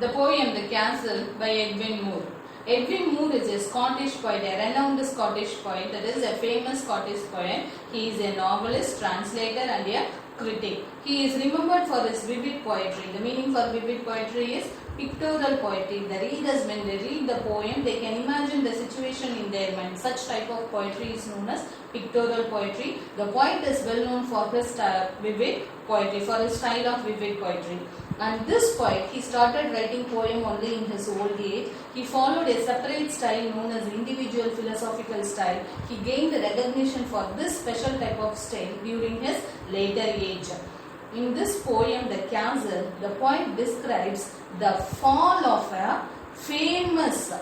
The poem The Castle by Edwin Moore. Edwin Moore is a Scottish poet, a renowned Scottish poet, that is a famous Scottish poet. He is a novelist, translator and a critic. He is remembered for his vivid poetry. The meaning for vivid poetry is pictorial poetry. The readers, when they read the poem, they can imagine the situation in their mind. Such type of poetry is known as pictorial poetry. The poet is well known for his vivid poetry, for his style of vivid poetry. And this poet, he started writing poem only in his old age. He followed a separate style known as individual philosophical style. He gained recognition for this special type of style during his later age. In this poem, The Castle, the poet describes the fall of a famous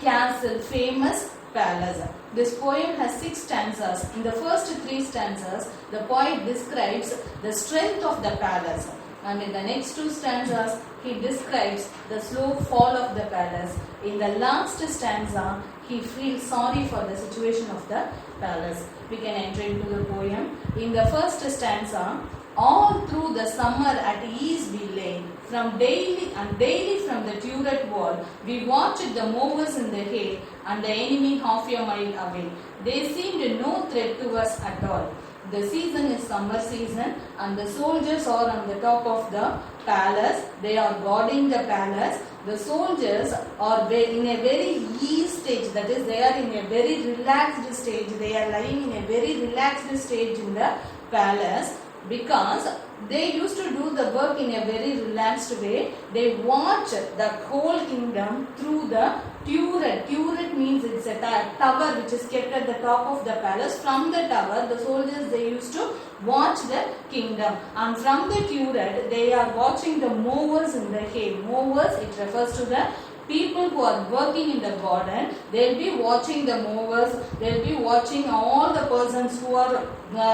castle, famous palace. This poem has 6 stanzas. In the first 3 stanzas, the poet describes the strength of the palace. And in the next 2 stanzas, he describes the slow fall of the palace. In the last stanza, he feels sorry for the situation of the palace. We can enter into the poem. In the first stanza, all through the summer at ease we lay, from daily from the turret wall, we watched the movers in the hay and the enemy half a mile away. They seemed no threat to us at all. The season is summer season and the soldiers are on the top of the palace. They are guarding the palace. The soldiers are in a very ease stage, that is, they are in a very relaxed stage. They are lying in a very relaxed stage in the palace because they used to do the work in a very relaxed way. They watch the whole kingdom through the turret. Turret means it's a tower which is kept at the top of the palace. From the tower, the soldiers, they used to watch the kingdom, and from the turret they are watching the mowers in the hay. Mowers, it refers to the people who are working in the garden. They will be watching the mowers. They will be watching all the persons who are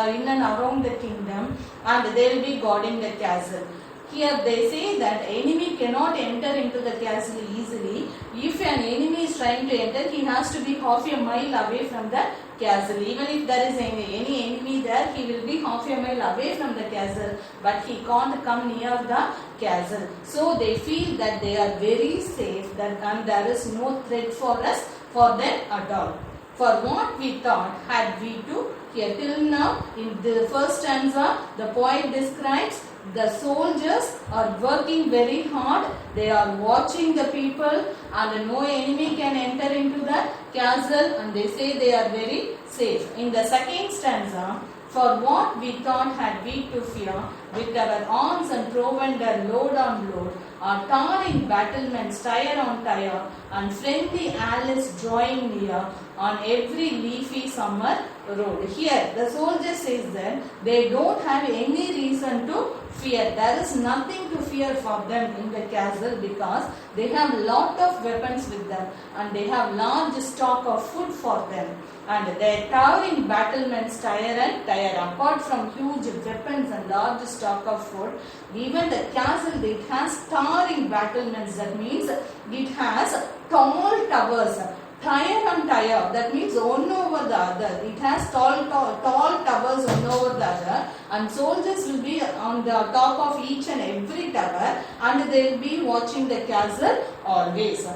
in and around the kingdom, and they will be guarding the castle. Here they say that enemy cannot enter into the castle easily. If an enemy is trying to enter, he has to be half a mile away from the castle. Even if there is any enemy there, he will be half a mile away from the castle, but he can't come near the castle. So they feel that they are very safe, and there is no threat for them at all. For what we thought had we to here till now. In the first stanza, the poet describes the soldiers are working very hard. They are watching the people, and no enemy can enter into the castle, and they say they are very safe. In the second stanza, for what we thought had we to fear, with our arms and provender load on load, our towering battlements tire on tire, and friendly Alice drawing near on every leafy summer road. Here the soldier says that they don't have any reason to fear. There is nothing to fear for them in the castle because they have lot of weapons with them, and they have large stock of food for them, and their towering battlements tire and tire. Apart from huge weapons and large stock of food, even the castle, it has towering battlements. That means it has tall towers, tire on tire, that means one over the other. It has tall towers one over the other, and soldiers will be on the top of each and every tower, and they will be watching the castle always.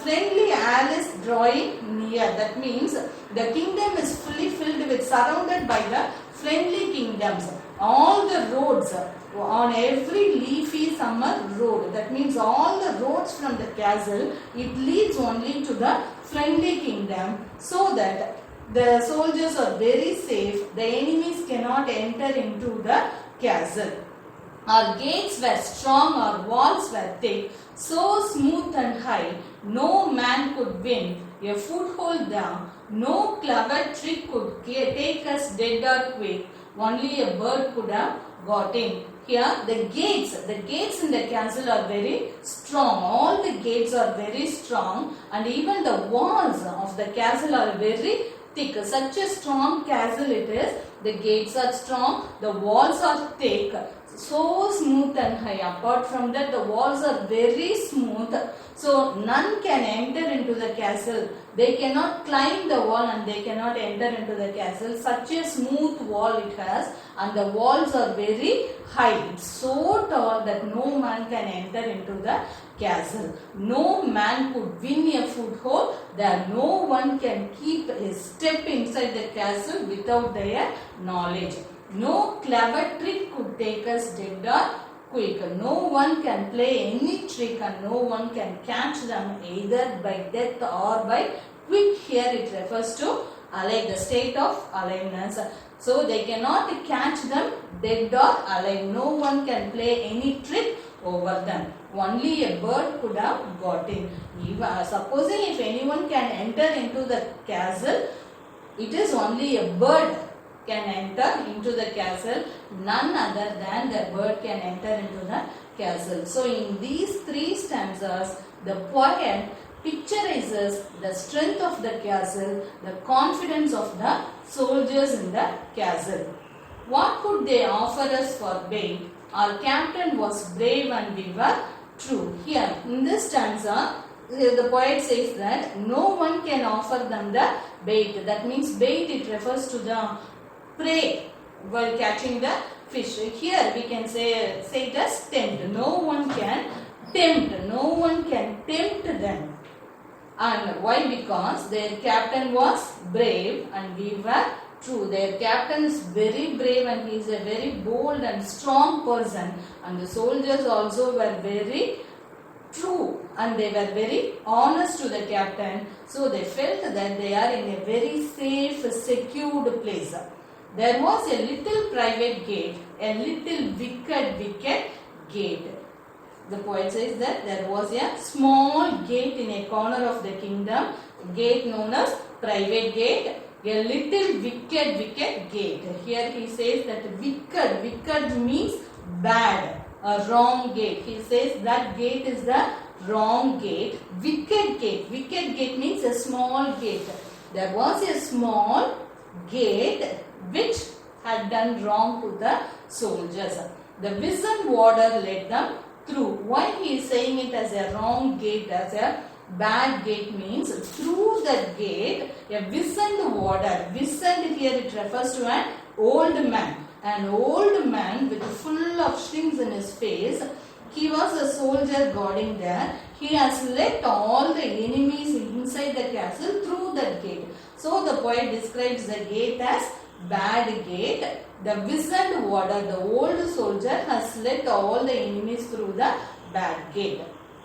Friendly Alice drawing near, that means the kingdom is fully filled with, surrounded by the friendly kingdoms. All the roads on every leafy summer road, that means all the roads from the castle, it leads only to the friendly kingdom, so that the soldiers are very safe. The enemies cannot enter into the castle. Our gates were strong, our walls were thick, so smooth and high, no man could win a foothold there. No clever trick could take us dead or quick. Only a bird could have got in. Here the gates in the castle are very strong. All the gates are very strong, and even the walls of the castle are very thick. Such a strong castle it is. The gates are strong, the walls are thick, so smooth and high. Apart from that, the walls are very smooth, so none can enter into the castle. They cannot climb the wall and they cannot enter into the castle. Such a smooth wall it has, and the walls are very high. It's so tall that no man can enter into the castle. No man could win a foothold there. No one can keep a step inside the castle without their knowledge. No clever trick could take us dead or quick. No one can play any trick and no one can catch them either by death or by quick. Here it refers to alive, the state of aliveness. So they cannot catch them dead or alive. No one can play any trick over them. Only a bird could have got in. Supposing if anyone can enter into the castle, it is only a bird can enter into the castle. None other than the bird can enter into the castle. So in these three stanzas, the poet picturizes the strength of the castle, the confidence of the soldiers in the castle. What could they offer us for bait? Our captain was brave and we were true. Here in this stanza, the poet says that no one can offer them the bait. That means bait, it refers to the prey while catching the fish. Here we can say it as tempt. No one can tempt. No one can tempt them. And why? Because their captain was brave and we were true. Their captain is very brave and he is a very bold and strong person. And the soldiers also were very true and they were very honest to the captain. So they felt that they are in a very safe, secured place. There was a little private gate, a little wicked gate. The poet says that there was a small gate in a corner of the kingdom, gate known as private gate, a little wicked gate. Here he says that wicked means bad, a wrong gate. He says that gate is the wrong gate. Wicked gate means a small gate. There was a small gate which had done wrong to the soldiers. The wizened warder led them through. Why he is saying it as a wrong gate, as a bad gate means through that gate a wizened warder. Wizened here it refers to an old man. An old man with full of strings in his face. He was a soldier guarding there. He has let all the enemies inside the castle through that gate. So the poet describes the gate as bad gate. The wizened warder, the old soldier, has let all the enemies through the bad gate.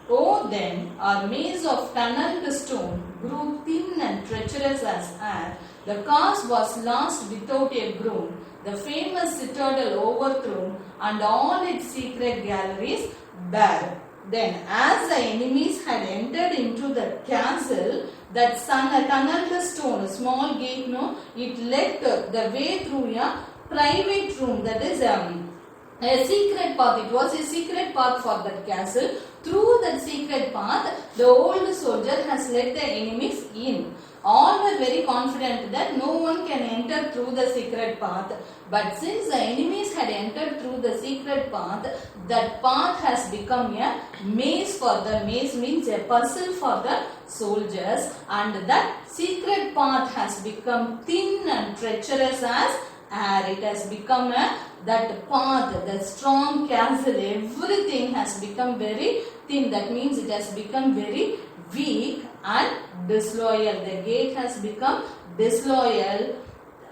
Oh, then our maze of tunneled stone grew thin and treacherous as air. The cause was lost without a groan. The famous citadel overthrown and all its secret galleries bare. Then, as the enemies had entered into the castle, that tunneled stone, a small gate, it led the way through a private room, that is a secret path. It was a secret path for that castle. Through that secret path, the old soldier has let the enemies in. All were very confident that no one can enter through the secret path. But since the enemies had entered through the secret path, that path has become a maze for them. Maze means a puzzle for the soldiers, and that secret path has become thin and treacherous as air. It has become that path, the strong castle, everything has become very thin. That means it has become very weak and disloyal. The gate has become disloyal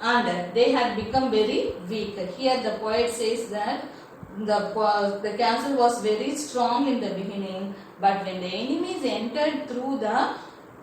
and they had become very weak. Here the poet says that the castle was very strong in the beginning, but when the enemies entered through the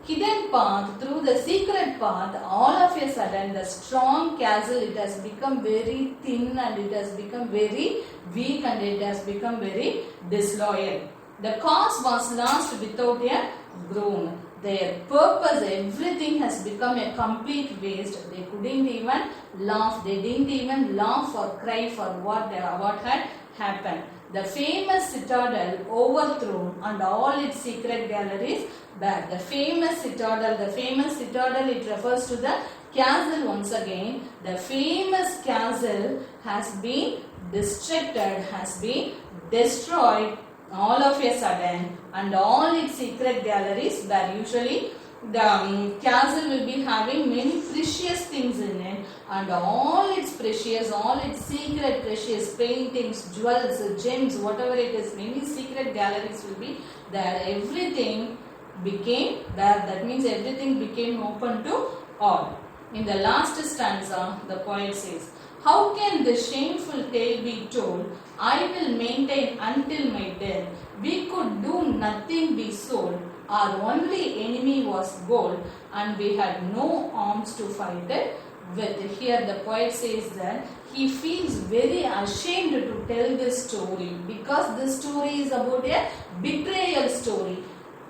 hidden path, through the secret path, all of a sudden the strong castle, it has become very thin and it has become very weak and it has become very disloyal. The cause was lost without a groan. Their purpose, everything has become a complete waste. They couldn't even laugh. They didn't even laugh or cry for what had happened. The famous citadel overthrown and all its secret galleries bare. The famous citadel, it refers to the castle once again. The famous castle has been destructed, has been destroyed all of a sudden, and all its secret galleries were usually the castle will be having many precious things in it, and all its precious, all its secret precious paintings, jewels, gems, whatever it is, many secret galleries will be there. Everything became there. That means everything became open to all. In the last stanza, the poet says, "How can this shameful tale be told? I will maintain until my death. We could do nothing be sold. Our only enemy was gold, and we had no arms to fight it with." Here the poet says that he feels very ashamed to tell this story, because this story is about a betrayal story.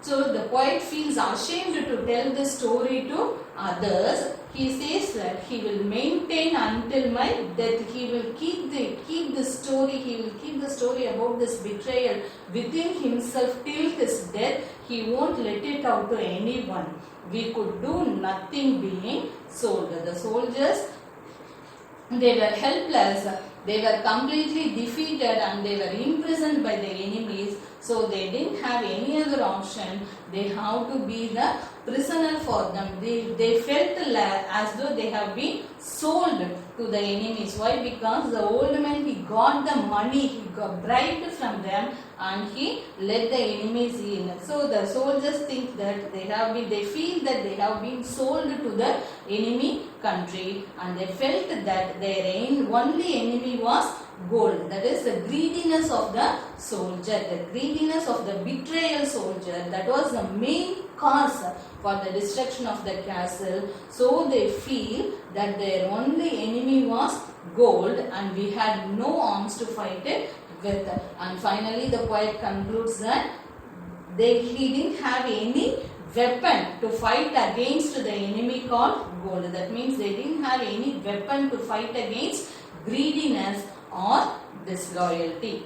So the poet feels ashamed to tell this story to others. He says that he will maintain until my death. He will keep the story. He will keep the story about this betrayal within himself till his death. He won't let it out to anyone. We could do nothing being sold. The soldiers, they were helpless. They were completely defeated and they were imprisoned by the enemies. So they didn't have any other option. They have to be the prisoner for them. They felt as though they have been sold to the enemies. Why? Because the old man, he got the money, he got bribed from them, and he let the enemies in. So the soldiers think that they feel that they have been sold to the enemy country, and they felt that their only enemy was gold. That is the greediness of the soldier, the greediness of the betrayal soldier. That was the main cause for the destruction of the castle. So they feel that their only enemy was gold, and we had no arms to fight it with. And finally the poet concludes that he didn't have any weapon to fight against the enemy called gold. That means they didn't have any weapon to fight against greediness or disloyalty.